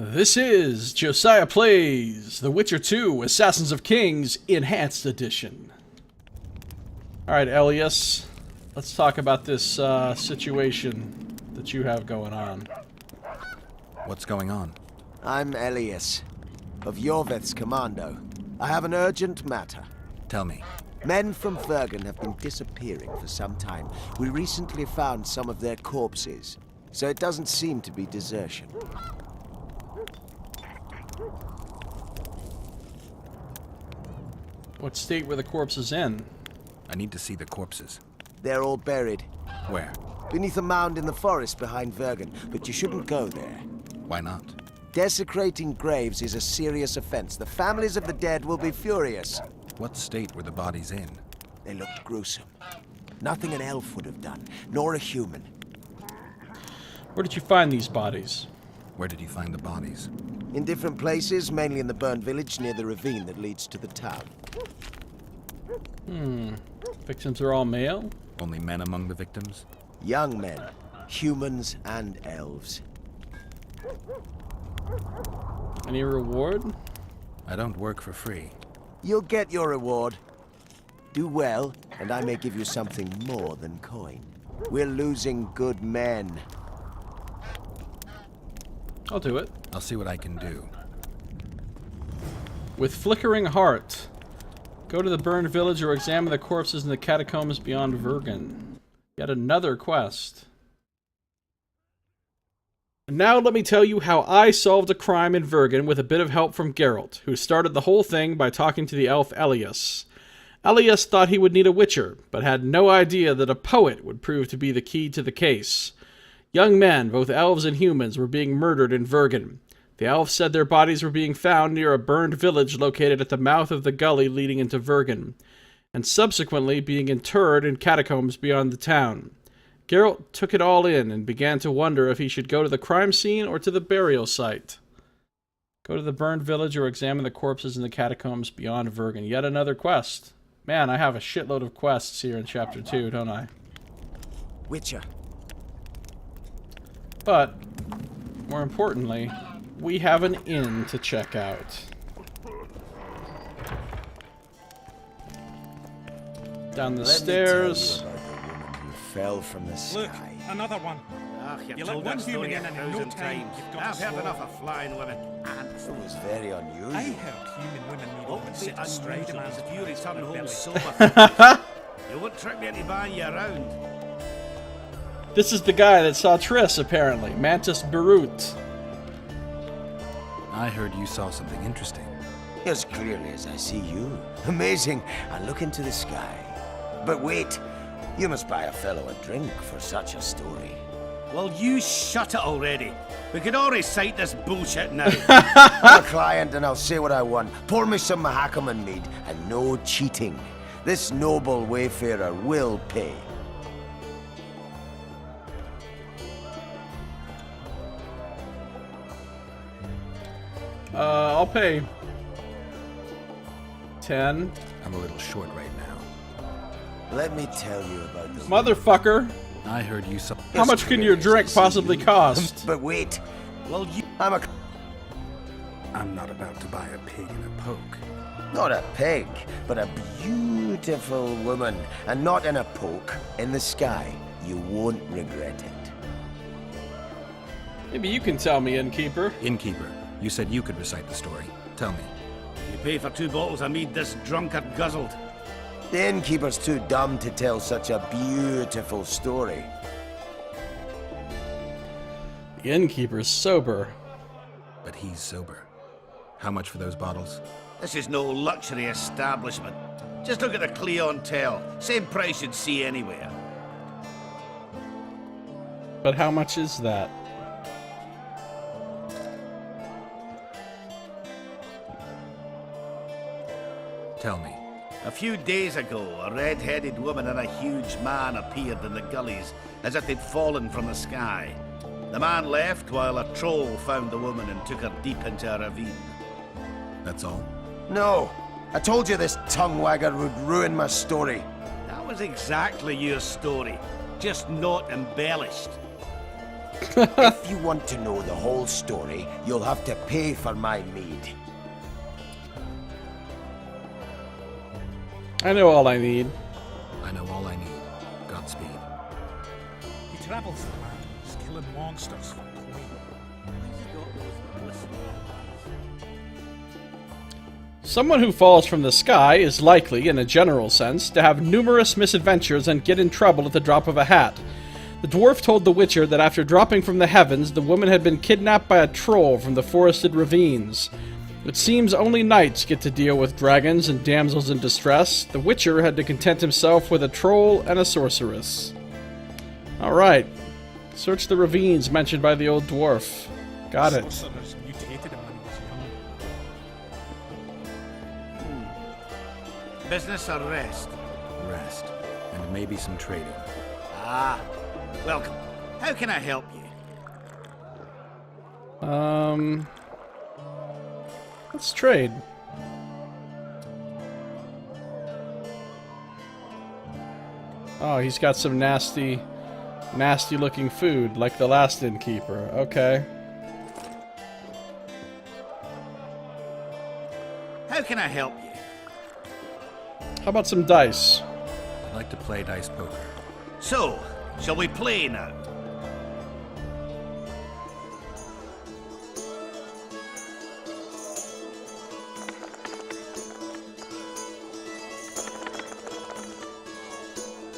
This is Josiah Plays The Witcher 2 Assassins of Kings Enhanced Edition. Alright, Elias, let's talk about this situation that you have going on. What's going on? I'm Elias, of Jorveth's commando. I have an urgent matter. Tell me. Men from Vergen have been disappearing for some time. We recently found some of their corpses, so it doesn't seem to be desertion. What state were the corpses in? I need to see the corpses. They're all buried. Where? Beneath a mound in the forest behind Vergen, but you shouldn't go there. Why not? Desecrating graves is a serious offense. The families of the dead will be furious. What state were the bodies in? They looked gruesome. Nothing an elf would have done, nor a human. Where did you find these bodies? Where did you find the bodies? In different places, mainly in the burned village near the ravine that leads to the town. Victims are all male? Only men among the victims? Young men, humans and elves. Any reward? I don't work for free. You'll get your reward. Do well, and I may give you something more than coin. We're losing good men. I'll do it. I'll see what I can do. With flickering heart, go to the burned village or examine the corpses in the catacombs beyond Vergen. Yet another quest. And now let me tell you how I solved a crime in Vergen with a bit of help from Geralt, who started the whole thing by talking to the elf Elias. Elias thought he would need a witcher, but had no idea that a poet would prove to be the key to the case. Young men, both elves and humans, were being murdered in Vergen. The elves said their bodies were being found near a burned village located at the mouth of the gully leading into Vergen, and subsequently being interred in catacombs beyond the town. Geralt took it all in and began to wonder if he should go to the crime scene or to the burial site. Go to the burned village or examine the corpses in the catacombs beyond Vergen. Yet another quest. Man, I have a shitload of quests here in Chapter 2, don't I? Witcher. But, more importantly, we have an inn to check out. Down the stairs. Let me tell you about the woman who fell from the sky. Look, another one. You've You told let one that human story in and in no 1,000 time times. you've got I've to heard swallow. enough of flying women. And It was very unusual. I heard human women need what to would be sit astride a unusual man's is if you breast return and home belly. sober. You won't trick me into buying you around. This is the guy that saw Triss, apparently. Mantis Berut. I heard you saw something interesting. As clearly as I see you. Amazing. I look into the sky. But wait. You must buy a fellow a drink for such a story. Well, you shut it already. We could all recite this bullshit now. I'm a client and I'll say what I want. Pour me some Mahakaman mead and no cheating. This noble wayfarer will pay. I'll pay 10. I'm a little short right now. Let me tell you about the Motherfucker. I heard you saw... How much can your drink possibly cost? But wait. Well, you... I'm not about to buy a pig in a poke. Not a pig, but a beautiful woman. And not in a poke. In the sky. You won't regret it. Maybe you can tell me, innkeeper. Innkeeper, you said you could recite the story. Tell me. You pay for 2 bottles of mead this drunkard guzzled. The innkeeper's too dumb to tell such a beautiful story. The innkeeper's sober. But he's sober. How much for those bottles? This is no luxury establishment. Just look at the clientele. Same price you'd see anywhere. But how much is that? Tell me. A few days ago, a red-headed woman and a huge man appeared in the gullies, as if they'd fallen from the sky. The man left while a troll found the woman and took her deep into a ravine. That's all? No. I told you this tongue wagger would ruin my story. That was exactly your story, just not embellished. If you want to know the whole story, you'll have to pay for my mead. I know all I need. I know all I need. Godspeed. He travels the lands, killing monsters for Quen. Someone who falls from the sky is likely, in a general sense, to have numerous misadventures and get in trouble at the drop of a hat. The dwarf told the Witcher that after dropping from the heavens, the woman had been kidnapped by a troll from the forested ravines. It seems only knights get to deal with dragons and damsels in distress. The Witcher had to content himself with a troll and a sorceress. Alright. Search the ravines mentioned by the old dwarf. Got it. Sorcerers mutated him when he was young. Business or rest? Rest. And maybe some trading. Ah, welcome. How can I help you? Let's trade. Oh, he's got some nasty looking food, like the last innkeeper. Okay. How can I help you? How about some dice? I'd like to play dice poker. So, shall we play now?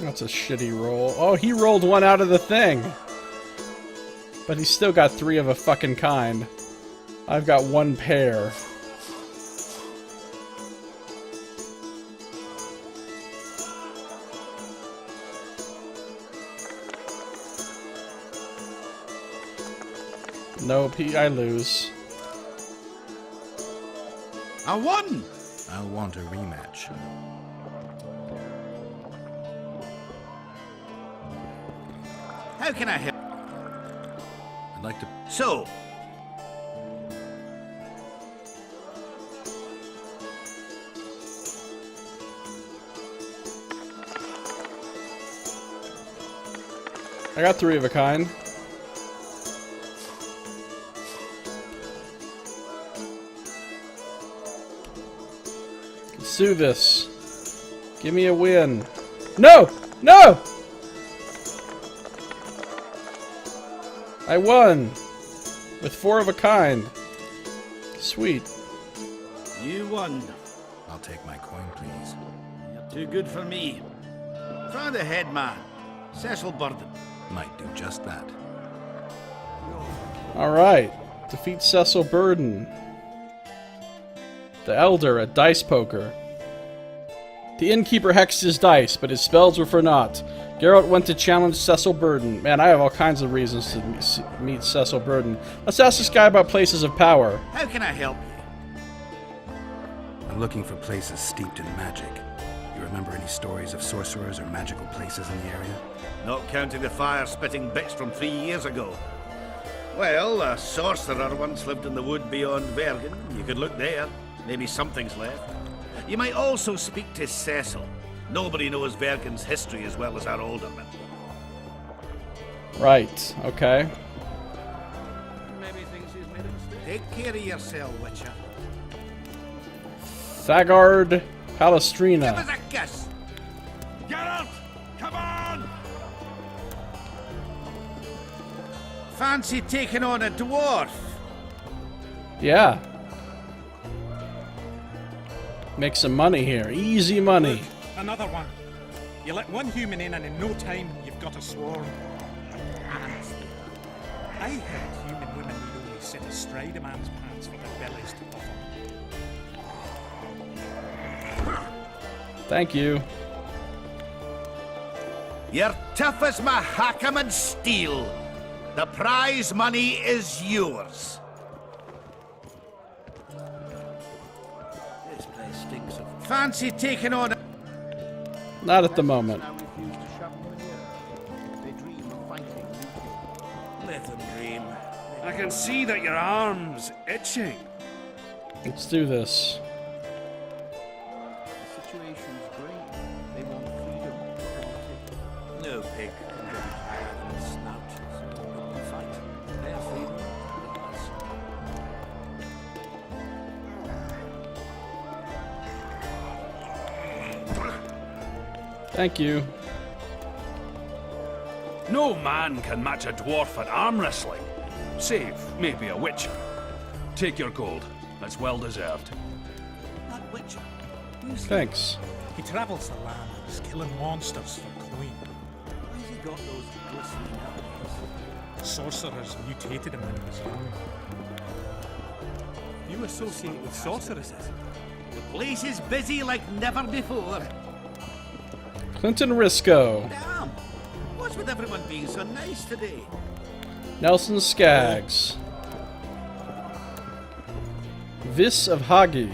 That's a shitty roll. Oh, he rolled one out of the thing. But he's still got 3 of a fucking kind. I've got 1 pair. Nope, I lose. I won! I'll want a rematch. How can I help? I'd like to... So, I got 3 of a kind. Let's do this. Give me a win. No! No! I won! With 4 of a kind. Sweet. you won. I'll take my coin, please. You're too good for me. Try the head man, Cecil Burden. Might do just that. Alright. Defeat Cecil Burden. The Elder at Dice Poker. The innkeeper hexed his dice, but his spells were for naught. Geralt went to challenge Cecil Burden. Man, I have all kinds of reasons to meet Cecil Burden. Let's ask this guy about places of power. How can I help you? I'm looking for places steeped in magic. You remember any stories of sorcerers or magical places in the area? Not counting the fire-spitting bits from 3 years ago. Well, a sorcerer once lived in the wood beyond Bergen. You could look there. Maybe something's left. You might also speak to Cecil. Nobody knows Bergen's history as well as our alderman. Right, okay. Maybe thinks he's made a mistake. Take care of yourself, Witcher. Thagard Give Palestrina. us a kiss! Geralt! Come on! Fancy taking on a dwarf? Yeah. Make some money here. Easy money. Another one. You let one human in and in no time you've got a swarm. I heard human women need only sit astride a man's pants for their bellies to offer. Thank you. You're tough as Mahakam steel. The prize money is yours. This place stinks of... Fancy taking on a... Not at the moment. Let them dream. I can see that your arm's itching. Let's do this. The situation's great. They want freedom. No pig can jump higher than its snout, so open fight. Thank you. No man can match a dwarf at arm wrestling, save maybe a witcher. Take your gold. That's well deserved. That witcher. Who's he? Thanks. He travels the land and is killing monsters for Quen. Why's he got those glistening eyes? Sorcerers mutated him when he was young. You associate with sorceresses? The place is busy like never before. Clinton Risco. Damn! What's with everyone being so nice today? Nelson Skaggs. Vis of Hagi.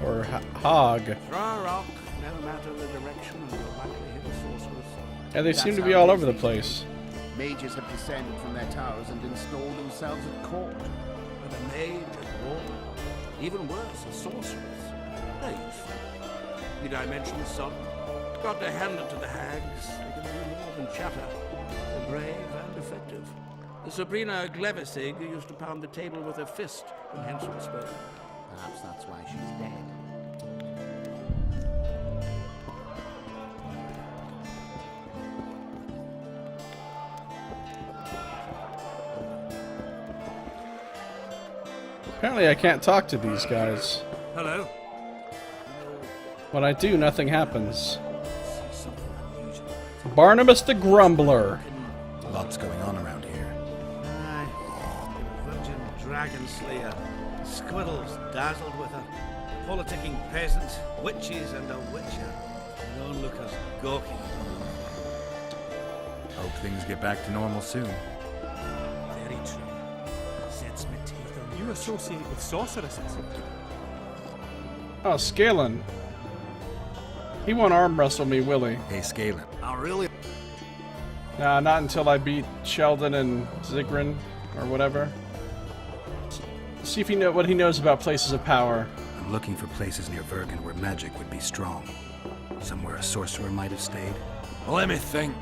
Or Hog. Throw a rock, no matter the direction, and you'll likely hit the sorcerers. Yeah, they seem That's to be how all it over the is. place. Mages have descended from their towers and installed themselves at court. With a mage at war. Even worse, a sorceress. They're useful. Need I mention the sun? Got to hand it to the hags. They can do more than chatter. They're brave and effective. The Sabrina Glevisig used to pound the table with her fist when Hansel spoke. Perhaps that's why she's dead. Apparently I can't talk to these guys. Hello? When I do, nothing happens. Barnabas the Grumbler. Lots going on around here. Aye. Virgin Dragon Slayer. Squirrels dazzled with her. Politicking peasants, witches, and a witcher. The onlookers gawking. Hope things get back to normal soon. Very true. Sets my teeth on you. Associate with sorceresses? Oh, Scalen. He won't arm wrestle me, will he? Hey, Scalen. Oh, really? Nah, not until I beat Sheldon and Zigrin, or whatever. See if what he knows about places of power. I'm looking for places near Vergen where magic would be strong. Somewhere a sorcerer might have stayed. Let me think.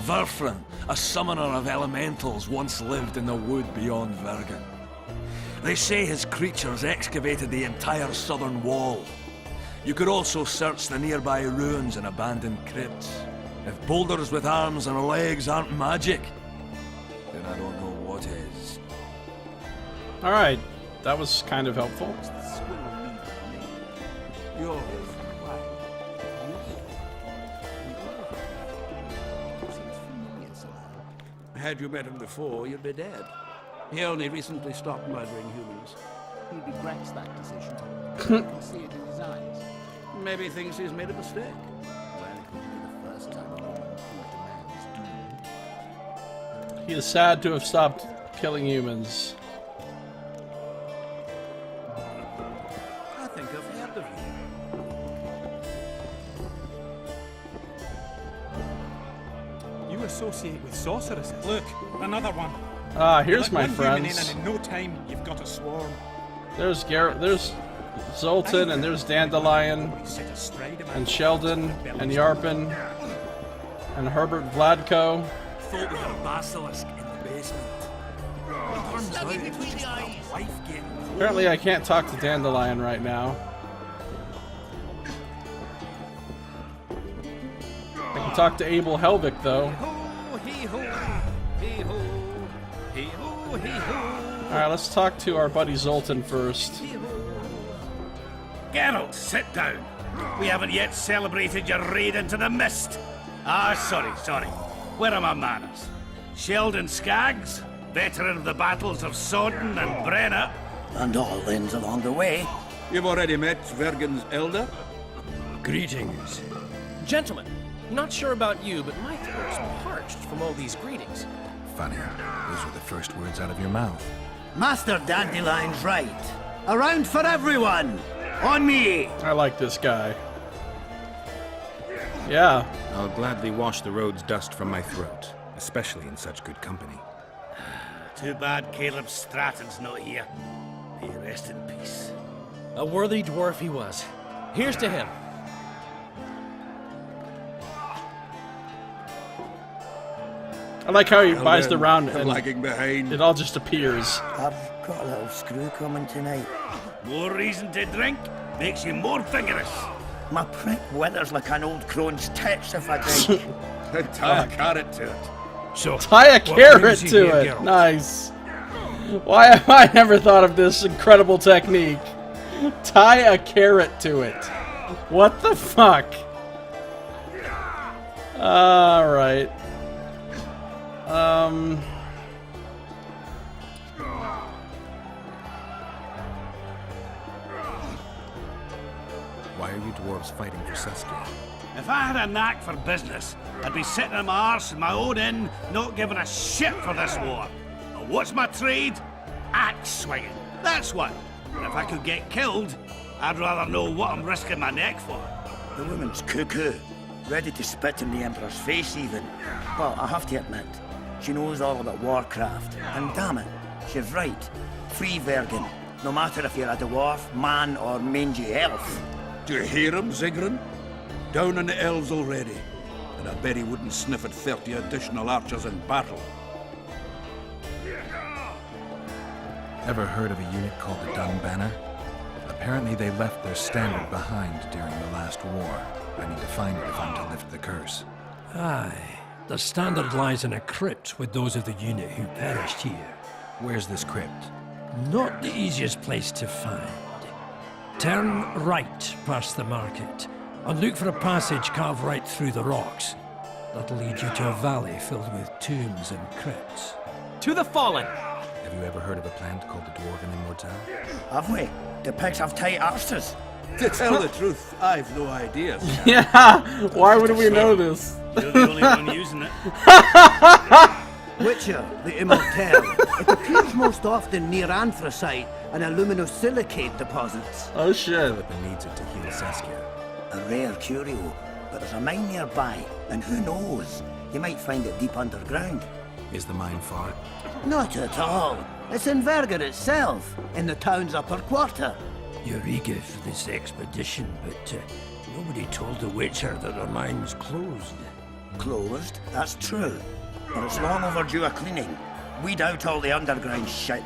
Verfrin, a summoner of elementals, once lived in the wood beyond Vergen. They say his creatures excavated the entire southern wall. You could also search the nearby ruins and abandoned crypts. If boulders with arms and legs aren't magic, then I don't know what is. Alright, that was kind of helpful. Yours. Had you met him before, you'd be dead. He only recently stopped murdering humans. He regrets that decision. You can see it in his eyes. Maybe thinks he's made a mistake. Well, it wouldn't be the first time a woman proved a man is doomed. He is sad to have stopped killing humans. I think I've heard of you. You associate with sorceresses? Look, another one. Ah, here's Let my one human in friends. and in no time, you've got a swarm. There's Garrett, there's Zoltan, and there's Dandelion, We sit astride him and Sheldon, and Yarpin, and Herbert Vladko. Thought we had a basilisk in the basement. Turns out it's just a wife getting Apparently I can't talk to Dandelion right now. I can talk to Abel Helvik, though. Ho, hee ho, hee ho, hee ho, hee ho. Alright, let's talk to our buddy Zoltan first. Geralt, sit down. We haven't yet celebrated your raid into the mist. Ah, sorry. Where are my manners? Sheldon Skaggs, veteran of the battles of Sodden and Brenna. And all ends along the way. You've already met Vergen's elder? Greetings. Gentlemen, not sure about you, but my throat's parched from all these greetings. Funny. Those were the first words out of your mouth. Master Dandelion's right. Around for everyone. On me. I like this guy. Yeah. I'll gladly wash the road's dust from my throat, especially in such good company. Too bad Caleb Stratton's not here. May he rest in peace. A worthy dwarf he was. Here's to him. I like how he buys the round and lagging behind. it all just appears. I've got a little screw coming tonight. More reason to drink makes you more vigorous. My prick withers like an old crone's tits if I drink. Tie a carrot to it. So, Tie a what carrot brings you to here, it. Geralt? Nice. Why have I never thought of this incredible technique? Tie a carrot to it. What the fuck? Alright. Why are you dwarves fighting for Saskia? If I had a knack for business, I'd be sitting on my arse in my own inn, not giving a shit for this war. But what's my trade? Axe swinging. That's what. And if I could get killed, I'd rather know what I'm risking my neck for. The woman's cuckoo, ready to spit in the Emperor's face even. But I have to admit, she knows all about warcraft. And damn it, she's right. Free Vergen, no matter if you're a dwarf, man or mangy elf. Do you hear him, Zigrin? Down on the elves already. And I bet he wouldn't sniff at 30 additional archers in battle. Ever heard of a unit called the Dun Banner? Apparently they left their standard behind during the last war. I need to find it if I'm to lift the curse. Aye. The standard lies in a crypt with those of the unit who perished here. Where's this crypt? Not the easiest place to find. Turn right past the market and look for a passage carved right through the rocks. That'll lead you to a valley filled with tombs and crypts. To the fallen! Have you ever heard of a plant called the Dwarven Immortal? Have we? The pigs have tight arses. To tell the truth, I've no idea. Yeah, why would we know this? You're the only one using it. Witcher, the Immortal. It appears most often near anthracite and aluminosilicate deposits. Oh shit. Philippa needs it to heal Saskia. A rare curio, but there's a mine nearby, and who knows? You might find it deep underground. Is the mine far? Not at all. It's in Vergen itself, in the town's upper quarter. You're eager for this expedition, but nobody told the Witcher that the mine was closed. Closed, that's true. But it's long overdue a cleaning. Weed out all the underground shit.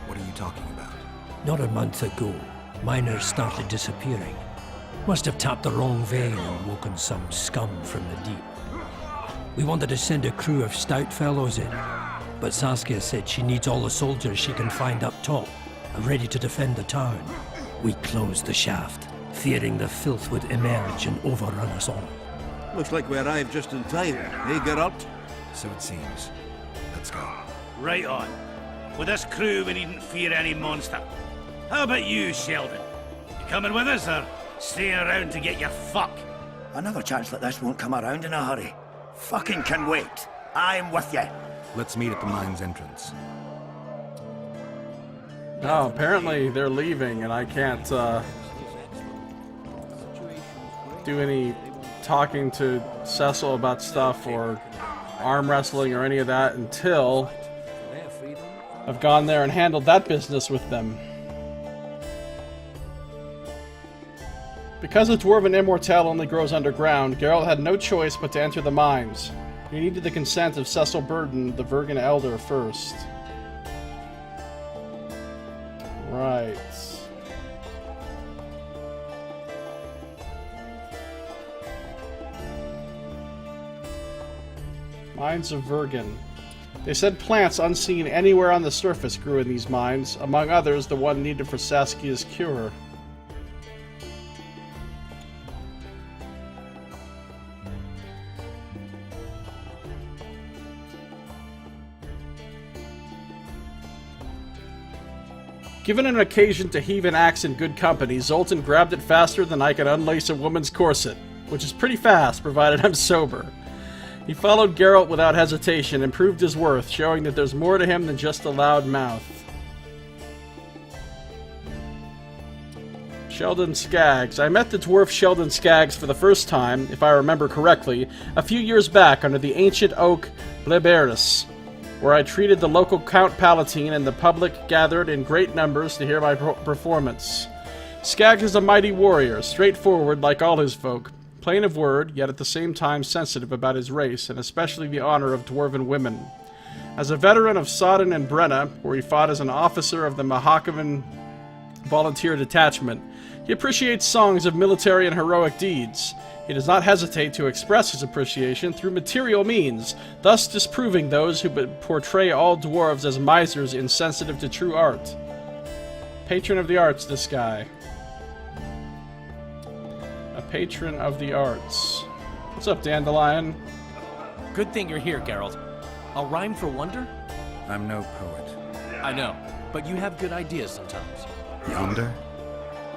What are you talking about? Not a month ago, miners started disappearing. Must have tapped the wrong vein and woken some scum from the deep. We wanted to send a crew of stout fellows in, but Saskia said she needs all the soldiers she can find up top and ready to defend the town. We closed the shaft, fearing the filth would emerge and overrun us all. Looks like we arrived just in time. Hey, Geralt? So it seems. Let's go. Right on. With this crew, we needn't fear any monster. How about you, Sheldon? You coming with us, or staying around to get your fuck? Another chance like this won't come around in a hurry. Fucking can wait. I'm with you. Let's meet at the mine's entrance. Oh, apparently they're leaving and I can't do any talking to Cecil about stuff or arm wrestling or any of that until I've gone there and handled that business with them. Because the Dwarven Immortal only grows underground, Geralt had no choice but to enter the mines. He needed the consent of Cecil Burden, the Vergen Elder, first. Right. Mines of Vergen. They said plants unseen anywhere on the surface grew in these mines, among others the one needed for Saskia's cure. Given an occasion to heave an axe in good company, Zoltan grabbed it faster than I could unlace a woman's corset, which is pretty fast, provided I'm sober. He followed Geralt without hesitation and proved his worth, showing that there's more to him than just a loud mouth. Sheldon Skaggs. I met the dwarf Sheldon Skaggs for the first time, if I remember correctly, a few years back under the ancient oak Bleberis, where I treated the local Count Palatine and the public gathered in great numbers to hear my performance. Skaggs is a mighty warrior, straightforward like all his folk, plain of word, yet at the same time sensitive about his race, and especially the honor of dwarven women. As a veteran of Sodden and Brenna, where he fought as an officer of the Mahakavan volunteer detachment. He appreciates songs of military and heroic deeds. He does not hesitate to express his appreciation through material means, thus disproving those who portray all dwarves as misers insensitive to true art. Patron of the arts, this guy. A patron of the arts. What's up, Dandelion? Good thing you're here, Geralt. A rhyme for wonder? I'm no poet. I know, but you have good ideas sometimes. Yonder?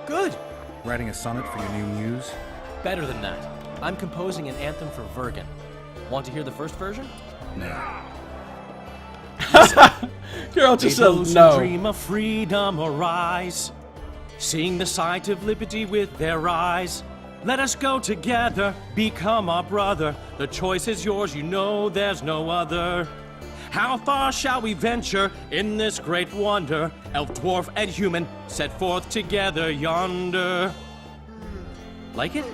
Good! Writing a sonnet for your new muse? Better than that. I'm composing an anthem for Vergen. Want to hear the first version? No. Geralt just May those says no. who dream of freedom arise, seeing the sight of liberty with their eyes. Let us go together, become our brother. The choice is yours, you know there's no other. How far shall we venture in this great wonder? Elf, dwarf, and human set forth together yonder. Like it?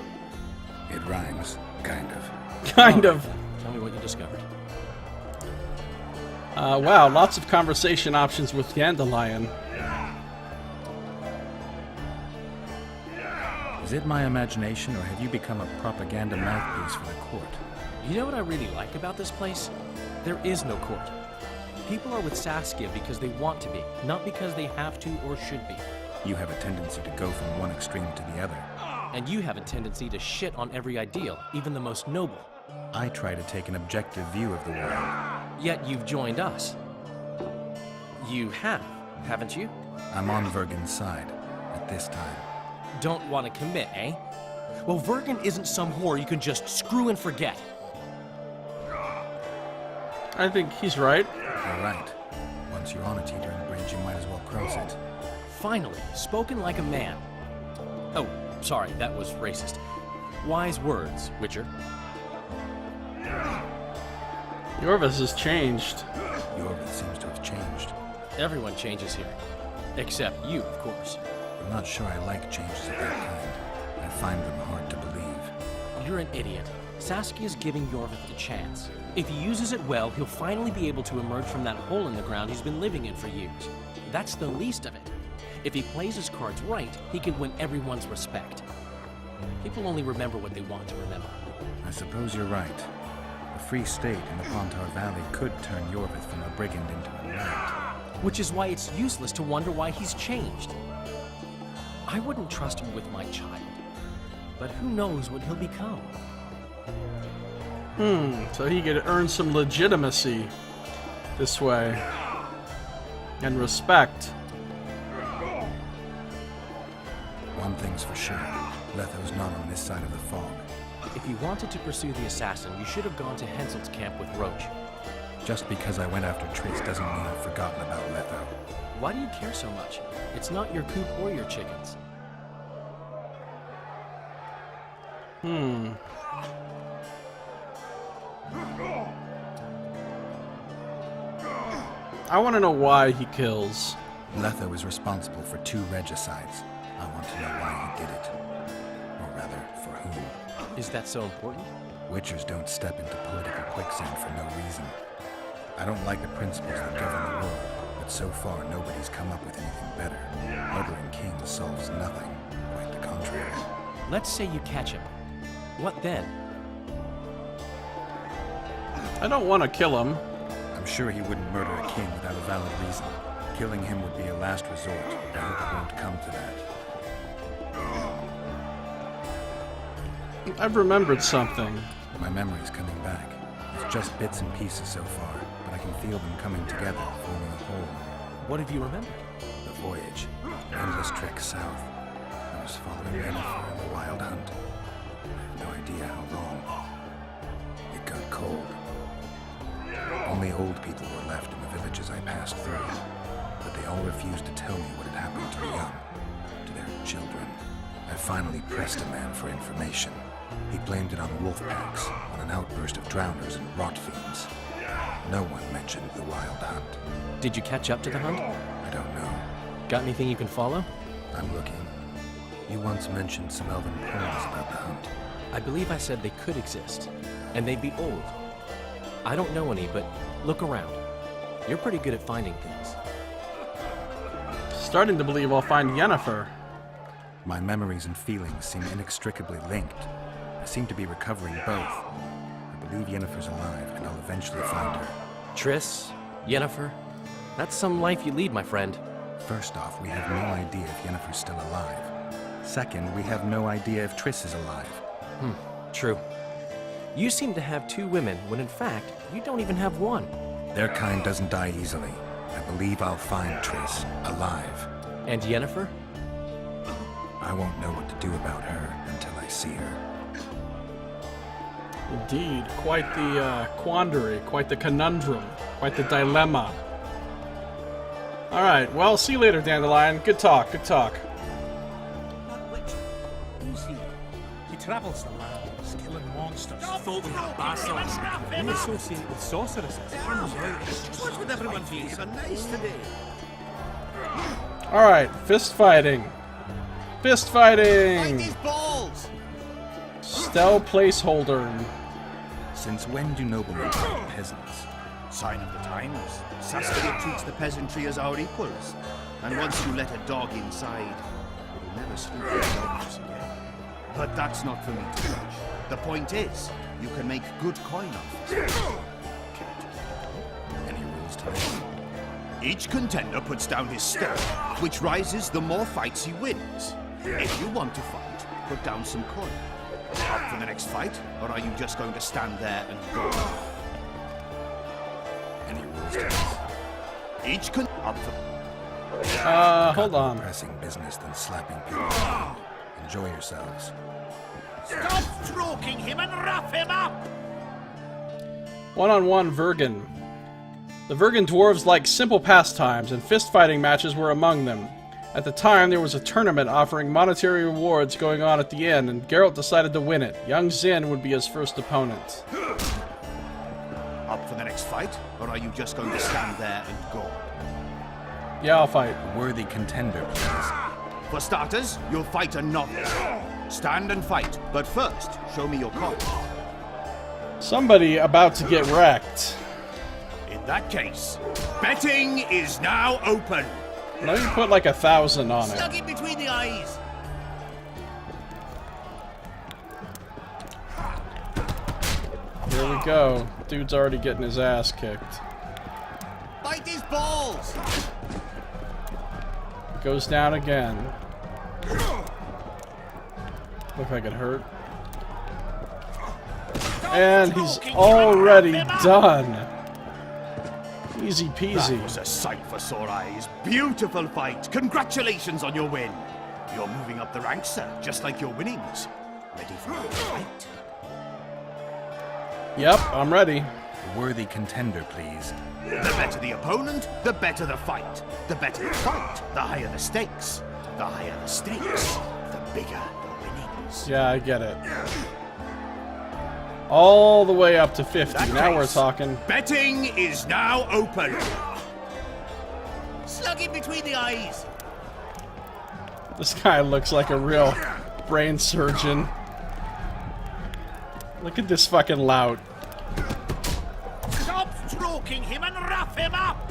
It rhymes, kind of. Kind of. Tell me what you discovered. Wow, lots of conversation options with Dandelion. Is it my imagination, or have you become a propaganda mouthpiece for the court? You know what I really like about this place? There is no court. People are with Saskia because they want to be, not because they have to or should be. You have a tendency to go from one extreme to the other. And you have a tendency to shit on every ideal, even the most noble. I try to take an objective view of the world. Yet you've joined us. You have, haven't you? I'm on Vergen's side, at this time. Don't want to commit, eh? Well, Vergen isn't some whore you can just screw and forget. I think he's right. You're right. Once you're on a teetering bridge, you might as well cross it. Finally, spoken like a man. Oh, sorry, that was racist. Wise words, Witcher. Yorvis has changed. Yorvis seems to have changed. Everyone changes here. Except you, of course. I'm not sure I like changes of that kind. I find them hard to believe. You're an idiot. Saskia's giving Yorvith a chance. If he uses it well, he'll finally be able to emerge from that hole in the ground he's been living in for years. That's the least of it. If he plays his cards right, he can win everyone's respect. People only remember what they want to remember. I suppose you're right. A free state in the Pontar Valley could turn Yorvith from a brigand into a knight. Which is why it's useless to wonder why he's changed. I wouldn't trust him with my child. But who knows what he'll become? So he could earn some legitimacy this way. And respect. One thing's for sure. Letho's not on this side of the fog. If you wanted to pursue the assassin, you should have gone to Henselt's camp with Roach. Just because I went after Triss doesn't mean I've forgotten about Letho. Why do you care so much? It's not your coop or your chickens. I want to know why he kills. Letho is responsible for 2 regicides. I want to know why he did it. Or rather, for whom. Is that so important? Witchers don't step into political quicksand for no reason. I don't like the principles that govern the world, but so far nobody's come up with anything better. Murdering kings solves nothing. Quite the contrary. Let's say you catch him. What then? I don't want to kill him. I'm sure he wouldn't murder a king without a valid reason. Killing him would be a last resort. I hope it won't come to that. I've remembered something. My memory's coming back. It's just bits and pieces so far, but I can feel them coming together, forming a whole. What have you remembered? The voyage. Endless trek south. I was following Yennefer in the wild hunt. I have no idea how long. It got cold. Only old people were left in the villages I passed through, but they all refused to tell me what had happened to the young, to their children. I finally pressed a man for information. He blamed it on wolf packs, on an outburst of drowners and rot fiends. No one mentioned the wild hunt. Did you catch up to the hunt? I don't know. Got anything you can follow? I'm looking. You once mentioned some elven poems about the hunt. I believe I said they could exist, and they'd be old. I don't know any, but look around. You're pretty good at finding things. starting to believe I'll find Yennefer. My memories and feelings seem inextricably linked. I seem to be recovering both. I believe Yennefer's alive, and I'll eventually find her. Triss, Yennefer, that's some life you lead, my friend. First off, we have no idea if Yennefer's still alive. Second, we have no idea if Triss is alive. True. You seem to have two women, when in fact, you don't even have one. Their kind doesn't die easily. I believe I'll find Triss alive. And Yennefer? I won't know what to do about her until I see her. Indeed, quite the quandary, quite the conundrum, quite the dilemma. Alright, well, see you later, Dandelion. Good talk, good talk. That witcher, who's he? He travels the lands, killing monsters, folk and bastards. You associate with sorceresses. What's with everyone being so nice today? Alright, fist fighting. Fist fighting! These balls! Stell placeholder. Since when do noblemen fight peasants? Sign of the times. Saskia treats the peasantry as our equals. And once you let a dog inside, it'll never sleep with dogs again. But that's not for me to judge. The point is, you can make good coin off it. Any rules to this? Each contender puts down his stake, which rises the more fights he wins. If you want to fight, put down some coin. Up for the next fight, or are you just going to stand there and go? Any rules to this? Each up for... Hold on. Pressing business than slapping people. Enjoy yourselves. Stop stroking him and rough him up! One-on-one Vergen. The Vergen dwarves like simple pastimes, and fist-fighting matches were among them. At the time, there was a tournament offering monetary rewards going on at the end, and Geralt decided to win it. Young Zin would be his first opponent. Up for the next fight, or are you just going to stand there and go? Yeah, I'll fight. A worthy contender, please. For starters, you'll fight a novice. Stand and fight, but first, show me your coin. Somebody about to get wrecked. In that case, betting is now open. Let me put like 1,000 on it. Stuck it between the eyes. Here we go. Dude's already getting his ass kicked. Bite his balls. Goes down again. Look like it hurt. And he's already done. Easy peasy. That was a sight for sore eyes. Beautiful fight. Congratulations on your win. You're moving up the ranks, sir, just like your winnings. Ready for a fight? Yep, I'm ready. A worthy contender, please. The better the opponent, the better the fight. The better the fight, the higher the stakes. The higher the stakes, the bigger the winnings. Yeah, I get it. All the way up to 50. That Now we're case, talking. Betting is now open. Slug it between the eyes. This guy looks like a real brain surgeon. Look at this fucking lout. Stop stroking him and rough him up.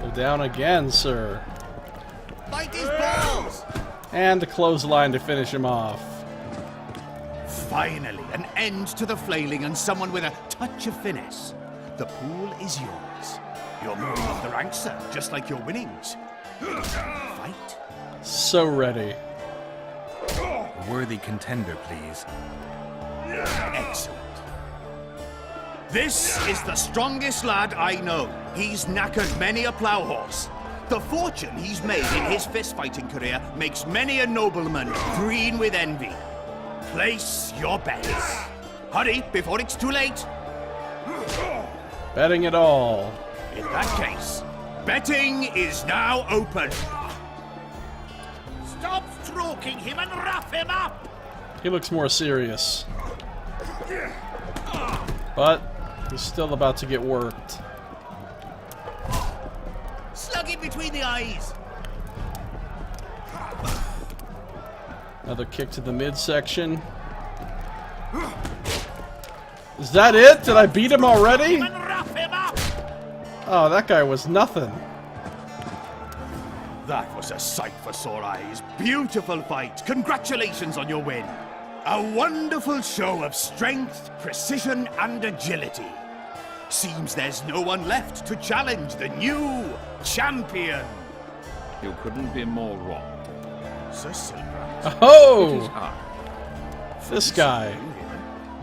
Go down again, sir. Bite his balls. And the clothesline to finish him off. Finally, an end to the flailing and someone with a touch of finesse. The pool is yours. You're moving up the ranks, sir, just like your winnings. Fight? So ready. A worthy contender, please. Excellent. This is the strongest lad I know. He's knackered many a plough horse. The fortune he's made in his fist-fighting career makes many a nobleman green with envy. Place your bets. Hurry, before it's too late. Betting it all. In that case, betting is now open. Stop stroking him and rough him up. He looks more serious. But he's still about to get worked. Slug it between the eyes. Another kick to the midsection. Is that it? Did I beat him already? Oh, that guy was nothing. That was a sight for sore eyes. Beautiful fight. Congratulations on your win. A wonderful show of strength, precision, and agility. Seems there's no one left to challenge the new champion. You couldn't be more wrong. Sir Silver. Oh! It is hard. This guy.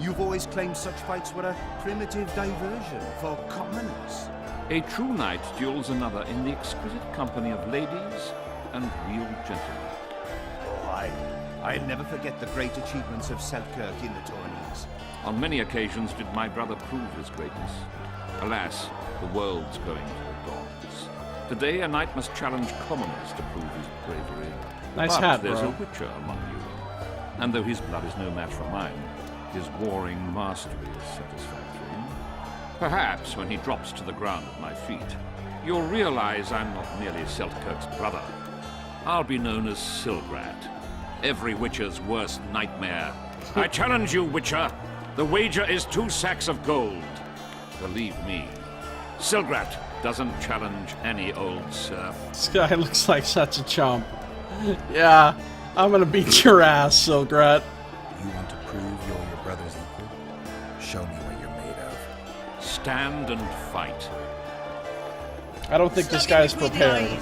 You've always claimed such fights were a primitive diversion for commoners. A true knight duels another in the exquisite company of ladies and real gentlemen. Oh, I'll never forget the great achievements of Selkirk in the tourneys. On many occasions did my brother prove his greatness. Alas, the world's going to the dogs. Today a knight must challenge commoners to prove his bravery. Nice But hat, there's bro. a witcher among you. And though his blood is no match for mine, his warring mastery is satisfactory. Perhaps when he drops to the ground at my feet, you'll realize I'm not merely Selkirk's brother. I'll be known as Silgrat, every witcher's worst nightmare. I challenge you, Witcher. The wager is 2 sacks of gold. Believe me, Silgrat doesn't challenge any old serf. This guy looks like such a chump. Yeah, I'm gonna beat your ass, Silgrat. You want to prove you're your brother's equal? Show me what you're made of. Stand and fight. I don't think this guy's prepared.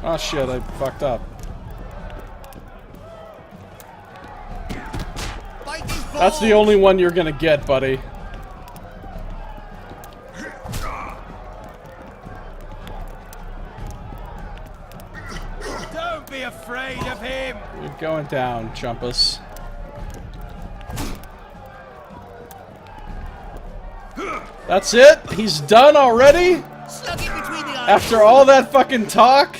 Oh shit, I fucked up. That's the only one you're gonna get, buddy. Don't be afraid of him! You're going down, Chumpus. That's it? He's done already? After all that fucking talk?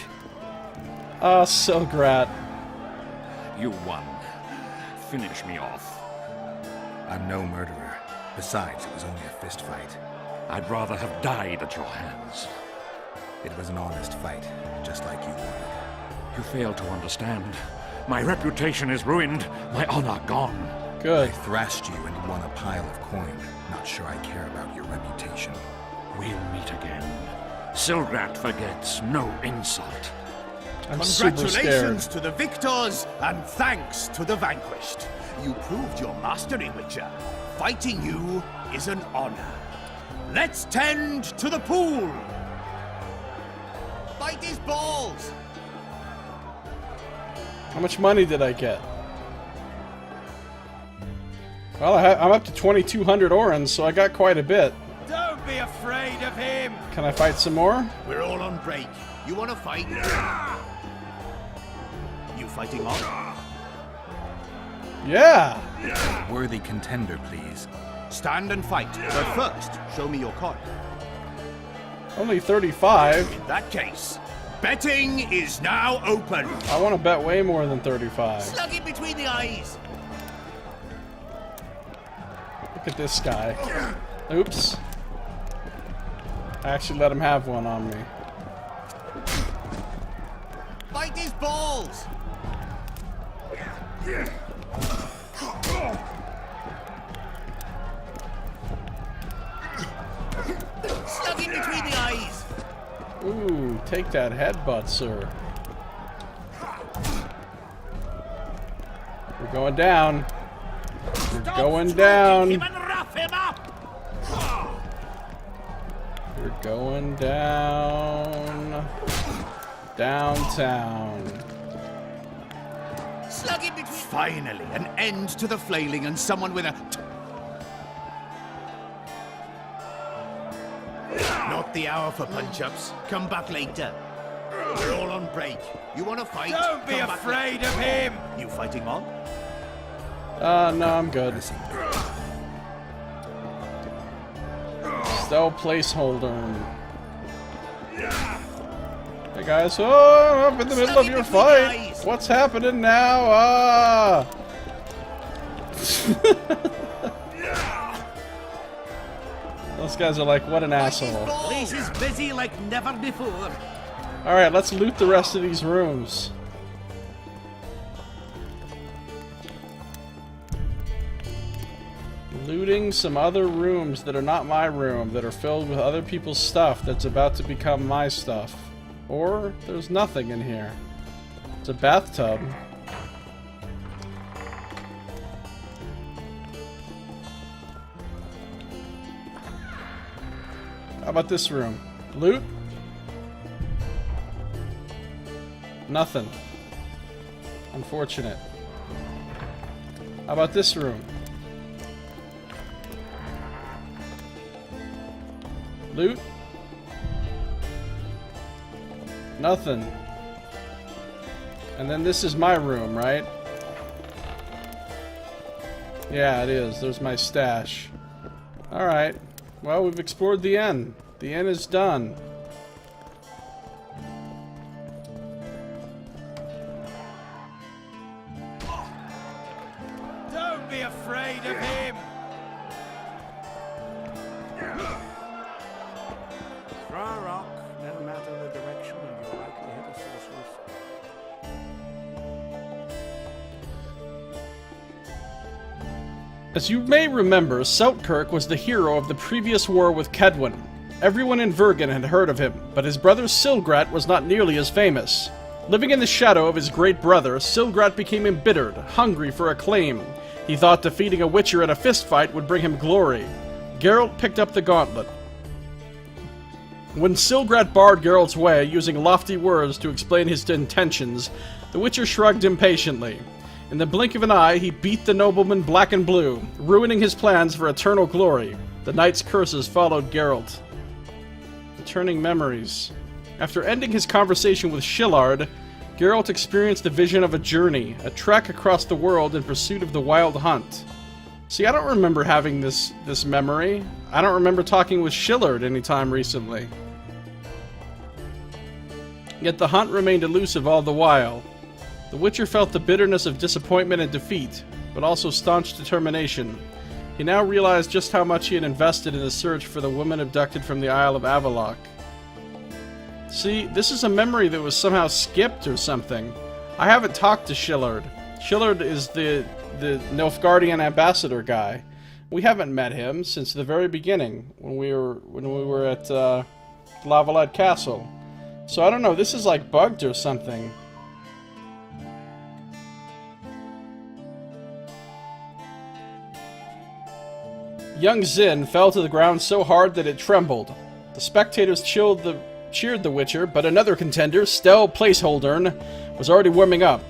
Oh, Silgrat. You won. Finish me off. I'm no murderer. Besides, it was only a fist fight. I'd rather have died at your hands. It was an honest fight, just like you wanted. You fail to understand. My reputation is ruined, my honor gone. Good. I thrashed you and won a pile of coin. Not sure I care about your reputation. We'll meet again. Silgrat forgets no insult. I'm super scared. Congratulations to the victors, and thanks to the vanquished. You proved your mastery, Witcher. Fighting you is an honor. Let's tend to the pool. Fight his balls. How much money did I get? Well, I'm up to 2,200 orans, so I got quite a bit. Don't be afraid of him! Can I fight some more? We're all on break. You want to fight? You fighting on? Yeah! Worthy contender, please. Stand and fight. But first, show me your card. Only 35. In that case, betting is now open. I want to bet way more than 35. Slug him between the eyes. Look at this guy. Oops. I actually let him have one on me. Fight his balls. Slug him between the eyes. Ooh, take that headbutt, sir. We're going down. We're going down. Him and rough him up. We're going down. Downtown. Slug him between. Finally, an end to the flailing and someone with a. Not the hour for punch-ups. Come back later. We're all on break. You want to fight? Don't be afraid of him! You fighting on? No, I'm good. Still placeholder. Hey guys, oh, I'm up in the middle of your fight. What's happening now? Ah! Those guys are like, what an asshole. Place is busy like never before. Alright, let's loot the rest of these rooms. Looting some other rooms that are not my room, that are filled with other people's stuff that's about to become my stuff. Or there's nothing in here. It's a bathtub. How about this room? Loot? Nothing. Unfortunate. How about this room? Loot? Nothing. And then this is my room, right? Yeah, it is. There's my stash. Alright. Well, we've explored the inn. The inn is done. Don't be afraid of him! Throw a rock, no matter the direction, and you'll likely hit a sorceress. As you may remember, Seltkirk was the hero of the previous war with Quen. Everyone in Vergen had heard of him, but his brother Silgrat was not nearly as famous. Living in the shadow of his great brother, Silgrat became embittered, hungry for acclaim. He thought defeating a Witcher in a fistfight would bring him glory. Geralt picked up the gauntlet. When Silgrat barred Geralt's way, using lofty words to explain his intentions, the Witcher shrugged impatiently. In the blink of an eye, he beat the nobleman black and blue, ruining his plans for eternal glory. The knight's curses followed Geralt. Returning memories. After ending his conversation with Shillard, Geralt experienced a vision of a journey, a trek across the world in pursuit of the Wild Hunt. See, I don't remember having this memory. I don't remember talking with Shillard anytime recently. Yet the hunt remained elusive all the while. The Witcher felt the bitterness of disappointment and defeat, but also staunch determination. He now realized just how much he had invested in the search for the woman abducted from the Isle of Avallac'h. See, this is a memory that was somehow skipped or something. I haven't talked to Shillard. Shillard is the Nilfgaardian ambassador guy. We haven't met him since the very beginning, when we were at Lavalette Castle. So I don't know, this is like bugged or something. Young Zin fell to the ground so hard that it trembled. The spectators cheered the Witcher, but another contender, Stel Placeholdern, was already warming up.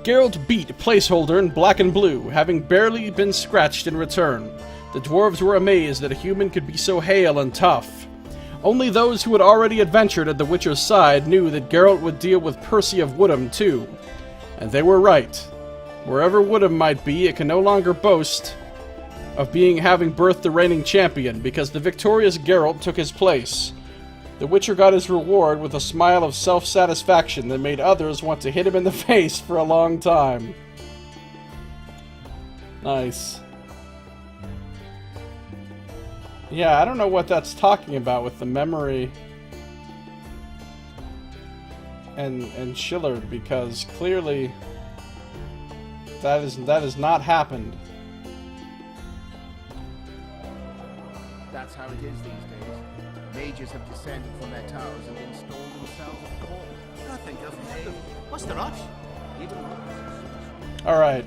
Geralt beat Placeholdern black and blue, having barely been scratched in return. The dwarves were amazed that a human could be so hale and tough. Only those who had already adventured at the Witcher's side knew that Geralt would deal with Percy of Woodham too. And they were right. Wherever Woodham might be, it can no longer boast of having birthed the reigning champion, because the victorious Geralt took his place. The Witcher got his reward with a smile of self-satisfaction that made others want to hit him in the face for a long time. Nice. Yeah, I don't know what that's talking about with the memory and Shillard, because clearly that has not happened. That's how it is these days. Mages have descended from their towers and installed themselves at court. Nothing of him. What's the rush? Even Alright.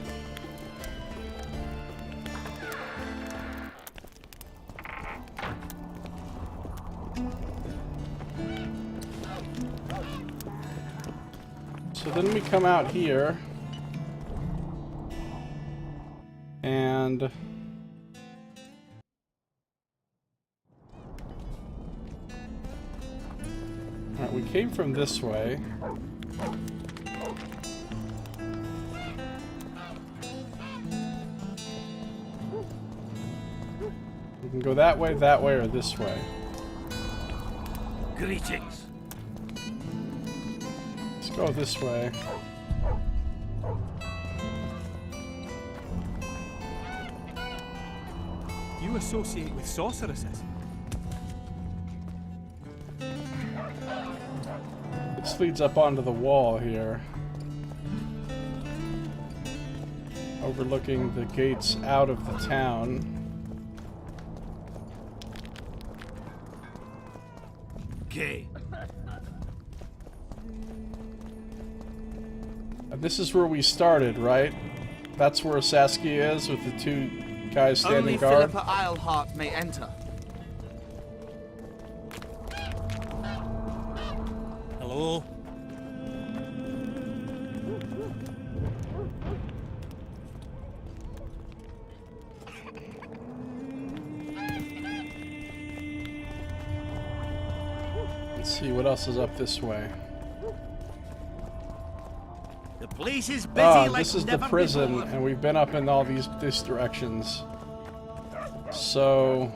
So then we come out here. And alright, we came from this way. We can go that way, or this way. Greetings. Let's go this way. You associate with sorceresses? This leads up onto the wall here, overlooking the gates out of the town. Okay. And this is where we started, right? That's where Saskia is with the two guys standing Only guard. Philippa Eilhart may enter. Hello? Let's see what else is up this way. The place is busy like This is the never prison, before. and we've been up in all these directions. So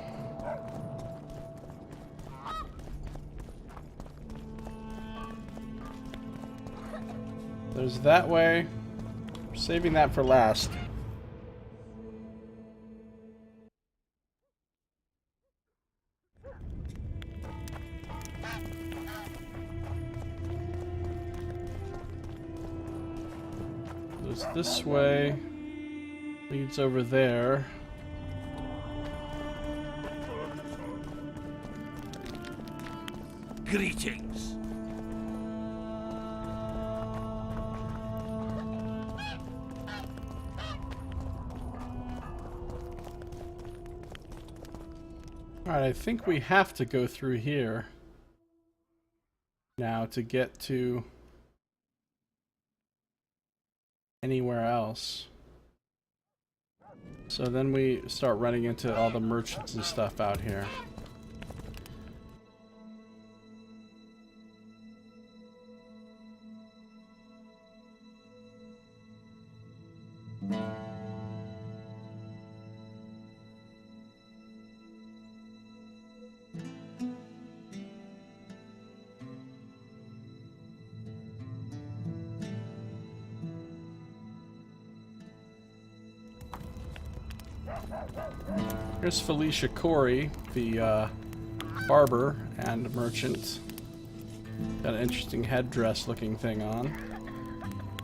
there's that way. Saving that for last. There's this way. Leads over there. Greetings. Alright, I think we have to go through here now to get to anywhere else. So then we start running into all the merchants and stuff out here. Here's Felicia Corey, the barber and merchant. Got an interesting headdress looking thing on.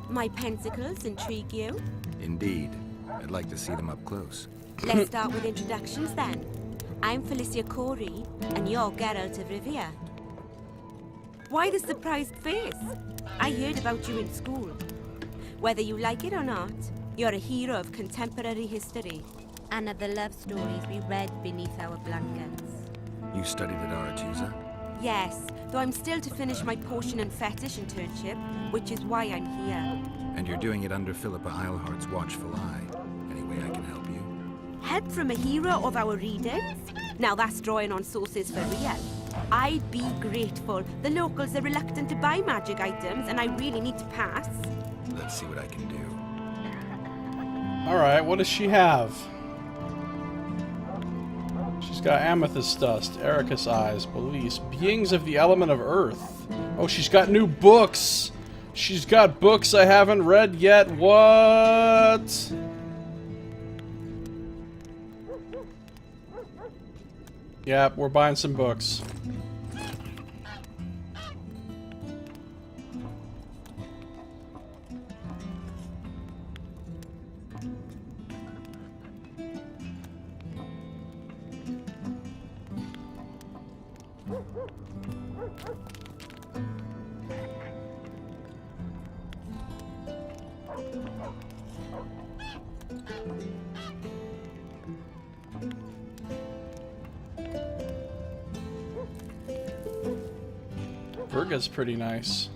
My pensacles intrigue you? Indeed. I'd like to see them up close. Let's start with introductions then. I'm Felicia Corey, and you're Geralt of Rivia. Why the surprised face? I heard about you in school. Whether you like it or not, you're a hero of contemporary history. And of the love stories we read beneath our blankets. You studied at Aretusa? Yes, though I'm still to finish my potion and fetish internship, which is why I'm here. And you're doing it under Philippa Eilhart's watchful eye. Any way I can help you? Help from a hero of our readings? Now that's drawing on sources for real. I'd be grateful. The locals are reluctant to buy magic items, and I really need to pass. Let's see what I can do. Alright, what does she have? She's got amethyst dust, Ericus eyes, Belize, beings of the element of earth. Oh, she's got new books! She's got books I haven't read yet. What? Yep, we're buying some books. Virga's pretty nice.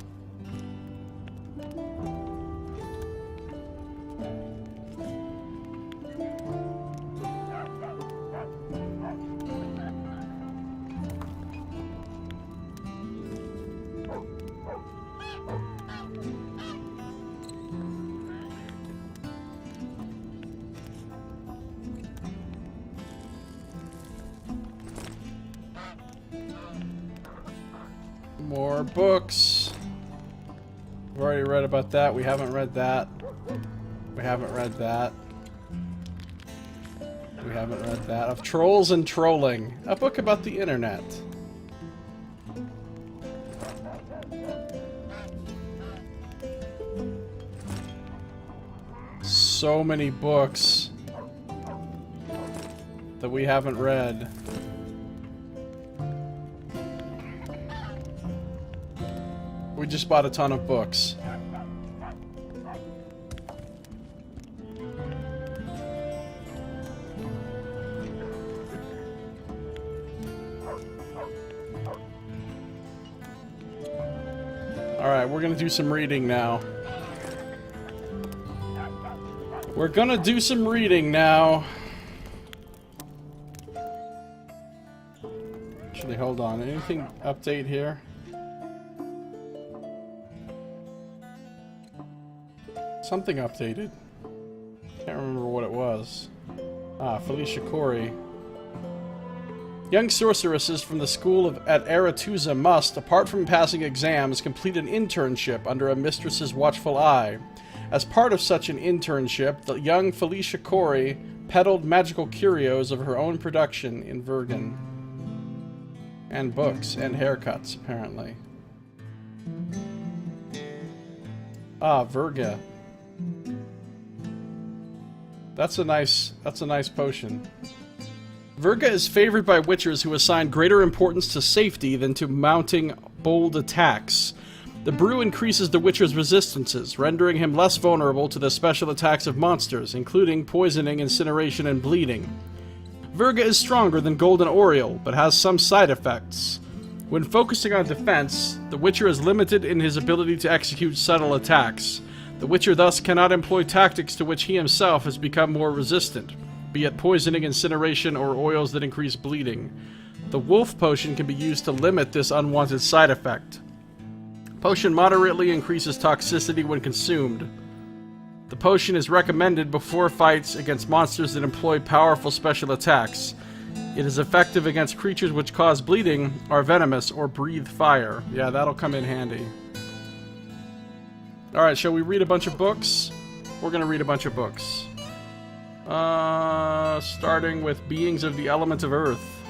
More books. We've already read about that. We haven't read that. We haven't read that. We haven't read that. Of Trolls and Trolling. A book about the internet. So many books that we haven't read. we just bought a ton of books. Alright, we're gonna do some reading now. We're gonna do some reading now. Actually, hold on. Anything update here? Something updated. Can't remember what it was. Ah, Felicia Corey. Young sorceresses from the school at Aretusa must, apart from passing exams, complete an internship under a mistress's watchful eye. As part of such an internship, the young Felicia Corey peddled magical curios of her own production in Vergen. And books, and haircuts, apparently. Ah, Verga. That's a nice potion. Verga is favored by witchers who assign greater importance to safety than to mounting bold attacks. The brew increases the witcher's resistances, rendering him less vulnerable to the special attacks of monsters, including poisoning, incineration, and bleeding. Verga is stronger than Golden Oriole, but has some side effects. When focusing on defense, the witcher is limited in his ability to execute subtle attacks. The witcher thus cannot employ tactics to which he himself has become more resistant, be it poisoning, incineration, or oils that increase bleeding. The wolf potion can be used to limit this unwanted side effect. Potion moderately increases toxicity when consumed. The potion is recommended before fights against monsters that employ powerful special attacks. It is effective against creatures which cause bleeding, are venomous, or breathe fire. Yeah, that'll come in handy. Alright, shall we read a bunch of books? We're gonna read a bunch of books. Starting with Beings of the Element of Earth.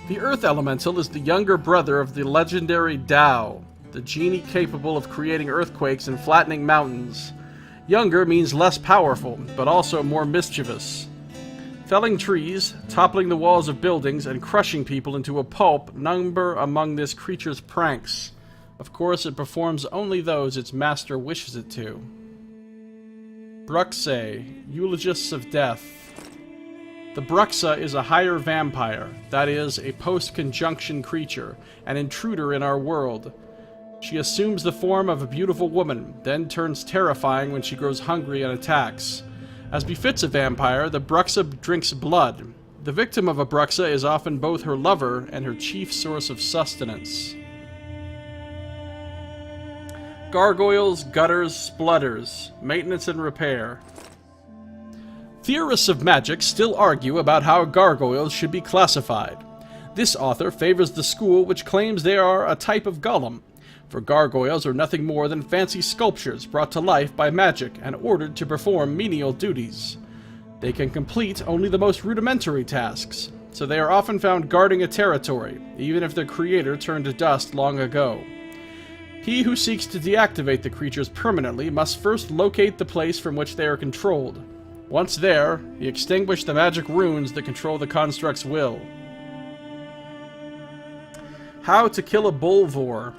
The Earth Elemental is the younger brother of the legendary Tao, the genie capable of creating earthquakes and flattening mountains. Younger means less powerful, but also more mischievous. Felling trees, toppling the walls of buildings, and crushing people into a pulp number among this creature's pranks. Of course, it performs only those its master wishes it to. Bruxa, Eulogists of Death. The Bruxa is a higher vampire, that is, a post-conjunction creature, an intruder in our world. She assumes the form of a beautiful woman, then turns terrifying when she grows hungry and attacks. As befits a vampire, the Bruxa drinks blood. The victim of a Bruxa is often both her lover and her chief source of sustenance. Gargoyles, gutters, splutters, maintenance and repair. Theorists of magic still argue about how gargoyles should be classified. This author favors the school which claims they are a type of golem, for gargoyles are nothing more than fancy sculptures brought to life by magic and ordered to perform menial duties. They can complete only the most rudimentary tasks, so they are often found guarding a territory, even if their creator turned to dust long ago. He who seeks to deactivate the creatures permanently must first locate the place from which they are controlled. Once there, he extinguishes the magic runes that control the construct's will. How to kill a Bulvor.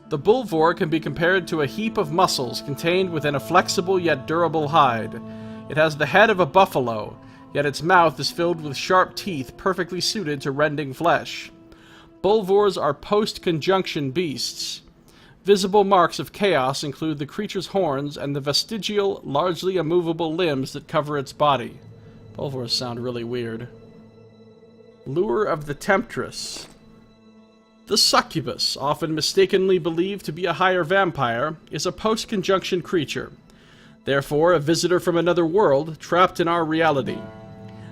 The Bulvor can be compared to a heap of muscles contained within a flexible yet durable hide. It has the head of a buffalo, yet its mouth is filled with sharp teeth perfectly suited to rending flesh. Bulvors are post-conjunction beasts. Visible marks of chaos include the creature's horns and the vestigial, largely immovable limbs that cover its body. Bulvors sound really weird. Lure of the Temptress. The succubus, often mistakenly believed to be a higher vampire, is a post-conjunction creature. Therefore, a visitor from another world, trapped in our reality.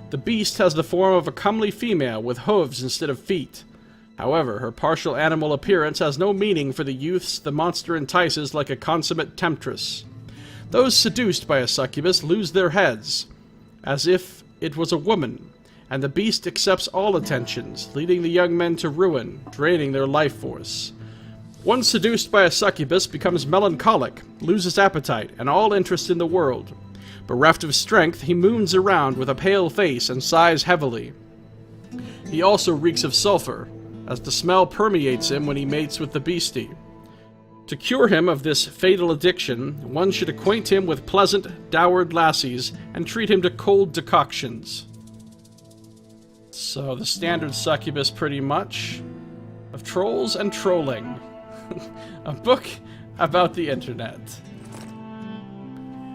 The beast has the form of a comely female with hooves instead of feet. However, her partial animal appearance has no meaning for the youths the monster entices like a consummate temptress. Those seduced by a succubus lose their heads, as if it was a woman, and the beast accepts all attentions, leading the young men to ruin, draining their life force. One seduced by a succubus becomes melancholic, loses appetite, and all interest in the world. Bereft of strength, he moons around with a pale face and sighs heavily. He also reeks of sulfur, as the smell permeates him when he mates with the beastie. To cure him of this fatal addiction, one should acquaint him with pleasant, dowered lassies and treat him to cold decoctions. So the standard succubus, pretty much, of trolls and trolling. A book about the internet.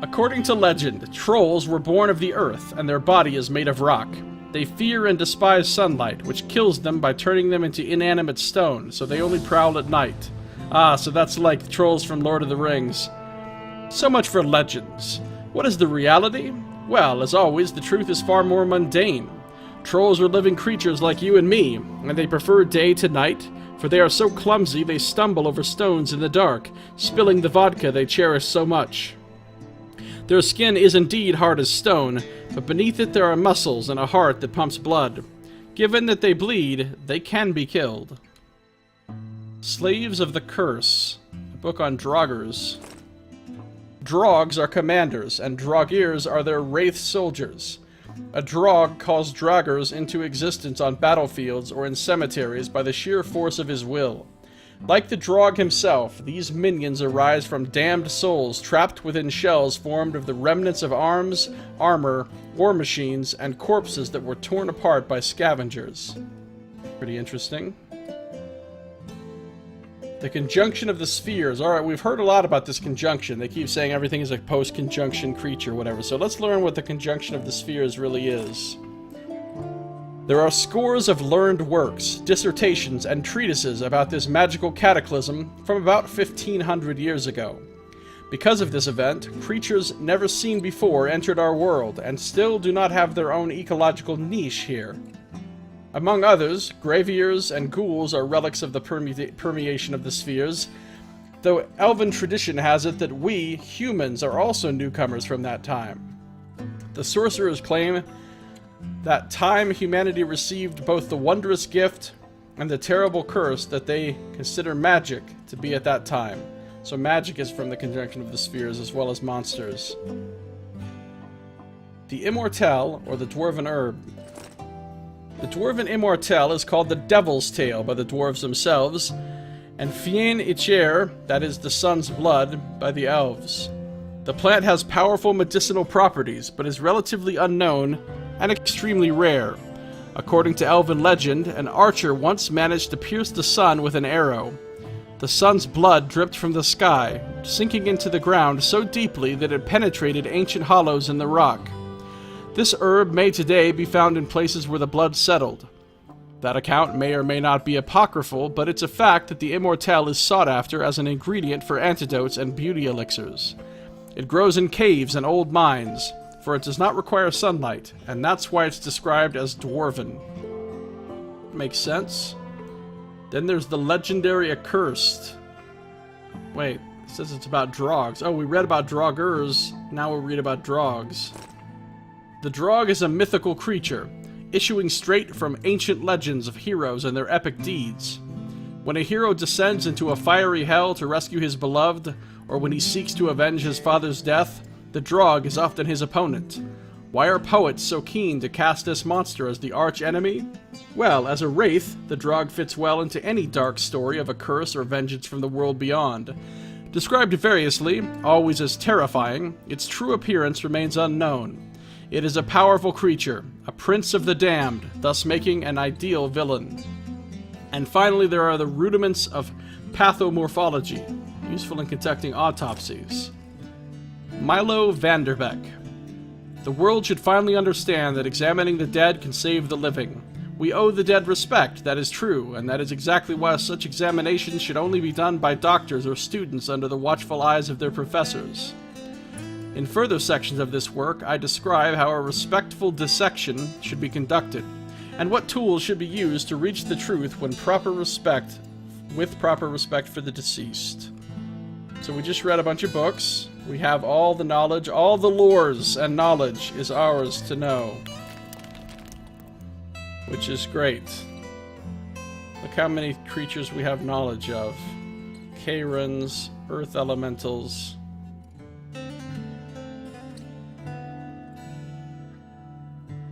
According to legend, trolls were born of the earth, and their body is made of rock. They fear and despise sunlight, which kills them by turning them into inanimate stone, so they only prowl at night. Ah, so that's like the trolls from Lord of the Rings. So much for legends. What is the reality? Well, as always, the truth is far more mundane. Trolls are living creatures like you and me, and they prefer day to night, for they are so clumsy they stumble over stones in the dark, spilling the vodka they cherish so much. Their skin is indeed hard as stone, but beneath it there are muscles and a heart that pumps blood. Given that they bleed, they can be killed. Slaves of the Curse, a book on Draugrs. Drogs are commanders, and Draugirs are their wraith soldiers. A Draug calls Draugrs into existence on battlefields or in cemeteries by the sheer force of his will. Like the Draug himself, these minions arise from damned souls trapped within shells formed of the remnants of arms, armor, war machines, and corpses that were torn apart by scavengers. Pretty interesting. The conjunction of the spheres. Alright, we've heard a lot about this conjunction. They keep saying everything is a post-conjunction creature, whatever. So let's learn what the conjunction of the spheres really is. There are scores of learned works, dissertations, and treatises about this magical cataclysm from about 1500 years ago. Because of this event, creatures never seen before entered our world, and still do not have their own ecological niche here. Among others, graviers and ghouls are relics of the permeation of the spheres, though elven tradition has it that we, humans, are also newcomers from that time. The sorcerers claim that time humanity received both the wondrous gift and the terrible curse that they consider magic to be at that time. So magic is from the conjunction of the spheres as well as monsters. The Immortelle, or the Dwarven Herb. The Dwarven Immortelle is called the Devil's Tail by the dwarves themselves, and Fien Ichair, that is the sun's blood, by the elves. The plant has powerful medicinal properties, but is relatively unknown and extremely rare. According to elven legend, an archer once managed to pierce the sun with an arrow. The sun's blood dripped from the sky, sinking into the ground so deeply that it penetrated ancient hollows in the rock. This herb may today be found in places where the blood settled. That account may or may not be apocryphal, but it's a fact that the Immortelle is sought after as an ingredient for antidotes and beauty elixirs. It grows in caves and old mines, for it does not require sunlight, and that's why it's described as dwarven. Makes sense? Then there's the legendary Accursed. Wait, it says it's about Draugs. Oh, we read about Draugrs, now we'll read about Draugs. The Draug is a mythical creature, issuing straight from ancient legends of heroes and their epic deeds. When a hero descends into a fiery hell to rescue his beloved, or when he seeks to avenge his father's death, the Draug is often his opponent. Why are poets so keen to cast this monster as the arch-enemy? Well, as a wraith, the Draug fits well into any dark story of a curse or vengeance from the world beyond. Described variously, always as terrifying, its true appearance remains unknown. It is a powerful creature, a prince of the damned, thus making an ideal villain. And finally, there are the rudiments of pathomorphology, useful in conducting autopsies. Milo Vanderbeck. The world should finally understand that examining the dead can save the living. We owe the dead respect, that is true, and that is exactly why such examinations should only be done by doctors or students under the watchful eyes of their professors. In further sections of this work, I describe how a respectful dissection should be conducted, and what tools should be used to reach the truth with proper respect for the deceased. So we just read a bunch of books. We have all the knowledge, all the lores and knowledge is ours to know. Which is great. Look how many creatures we have knowledge of. Kairans, earth elementals.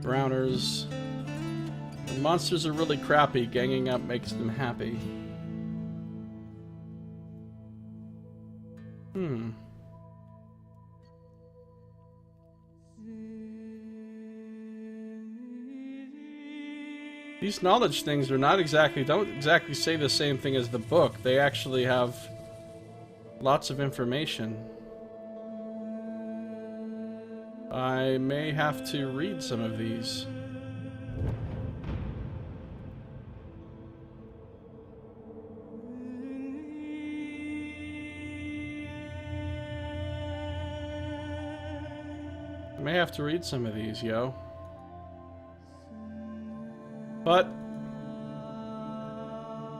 Browners, When monsters are really crappy, ganging up makes them happy. These knowledge things are don't exactly say the same thing as the book. They actually have lots of information. I may have to read some of these. I may have to read some of these, yo. But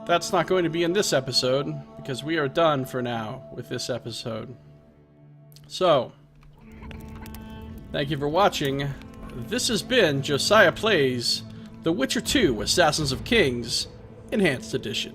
that's not going to be in this episode, because we are done for now with this episode. So, thank you for watching. This has been Josiah Plays The Witcher 2 Assassins of Kings Enhanced Edition.